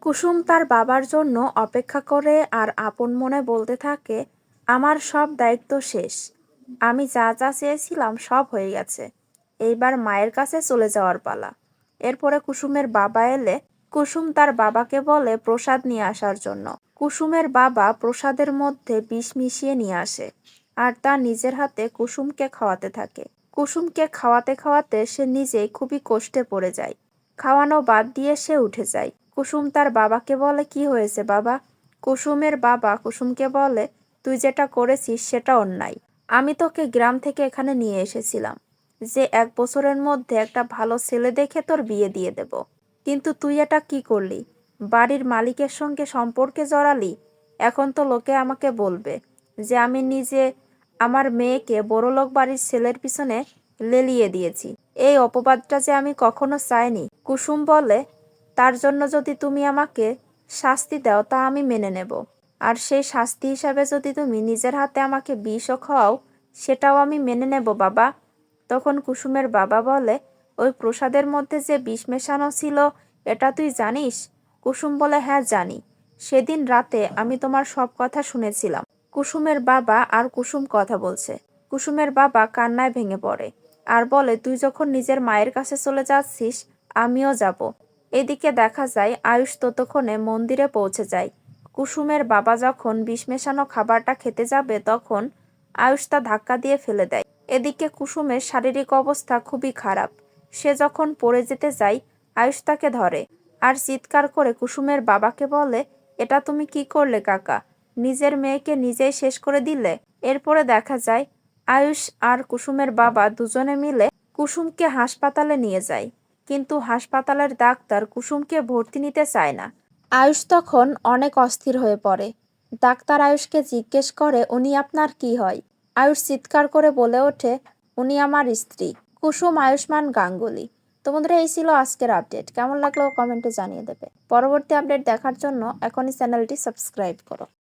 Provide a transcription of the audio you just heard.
কুসুম তার বাবার জন্য অপেক্ষা করে আর আপন মনে বলতে থাকে, আমার সব দায়িত্ব শেষ। আমি যা যা চেয়েছিলাম সব হয়ে গেছে। এইবার মায়ের কাছে চলে যাওয়ার পালা। এরপরে কুসুমের বাবা এলে কুসুম তার বাবাকে বলে প্রসাদ নিয়ে আসার জন্য। কুসুমের বাবা প্রসাদের মধ্যে বিষ মিশিয়ে নিয়ে আসে আর তা নিজের হাতে কুসুমকে খাওয়াতে থাকে। কুসুমকে খাওয়াতে খাওয়াতে সে নিজেই খুবই কষ্টে পড়ে যায়। খাওয়ানো বাদ দিয়ে সে উঠে যায়। কুসুম তার বাবাকে বলে, কি হয়েছে বাবা? কুসুমের বাবা কুসুমকে বলে, তুই যেটা করেছিস সেটা অন্যায়। আমি তোকে গ্রাম থেকে এখানে নিয়ে এসেছিলাম যে 1 বছরের মধ্যে একটা ভালো ছেলে দেখে তোর বিয়ে দিয়ে দেব, কিন্তু তুই এটা কি করলি? বাড়ির মালিকের সঙ্গে সম্পর্কে জড়ালি। এখন তো লোকে আমাকে বলবে যে আমি নিজে আমার মেয়েকে বড়লোক বাড়ির ছেলের পিছনে লেলিয়ে দিয়েছি। এই অপবাদটা যে আমি কখনো চাইনি। কুসুম বলে, তার জন্য যদি তুমি আমাকে শাস্তি দাও তা আমি মেনে নেব, আর সেই শাস্তি হিসাবে যদি তুমি নিজের হাতে আমাকে বিষও খাওয়াও সেটাও আমি মেনে নেব বাবা। তখন কুসুমের বাবা বলে, ওই প্রসাদের মধ্যে যে বিষ মেশানো ছিল এটা তুই জানিস? কুসুম বলে, হ্যাঁ জানি। সেদিন রাতে আমি তোমার সব কথা শুনেছিলাম। কুসুমের বাবা আর কুসুম কথা বলছে। কুসুমের বাবা কান্নায় ভেঙে পড়ে আর বলে, তুই যখন নিজের মায়ের কাছে চলে যাচ্ছিস আমিও যাব। এদিকে দেখা যায় আয়ুষ ততক্ষণে মন্দিরে পৌঁছে যায়। কুসুমের বাবা যখন বিষ মেশানো খাবারটা খেতে যাবে তখন আয়ুষ তা ধাক্কা দিয়ে ফেলে দেয়। এদিকে কুসুমের শারীরিক অবস্থা খুবই খারাপ। সে যখন পড়ে যেতে যায় আয়ুষ তাকে ধরে আর চিৎকার করে কুসুমের বাবাকে বলে, এটা তুমি কি করলে কাকা? নিজের মেয়েকে নিজেই শেষ করে দিলে। এরপরে দেখা যায় আয়ুষ আর কুসুমের বাবা দুজনে মিলে কুসুমকে হাসপাতালে নিয়ে যায়, কিন্তু হাসপাতালের ডাক্তার কুসুমকে ভর্তি নিতে চায় না। আয়ুষ তখন অনেক অস্থির হয়ে পড়ে। ডাক্তার আয়ুষকে জিজ্ঞেস করে, উনি আপনার কি হয়? আয়ুষ চিৎকার করে বলে ওঠে, উনি আমার স্ত্রী কুসুম আয়ুষ্মান গাঙ্গুলি। তো বন্ধুরা, এই ছিল আজকের আপডেট। কেমন লাগলো কমেন্টে জানিয়ে দেবে। পরবর্তী আপডেট দেখার জন্য এখনই চ্যানেলটি সাবস্ক্রাইব করো।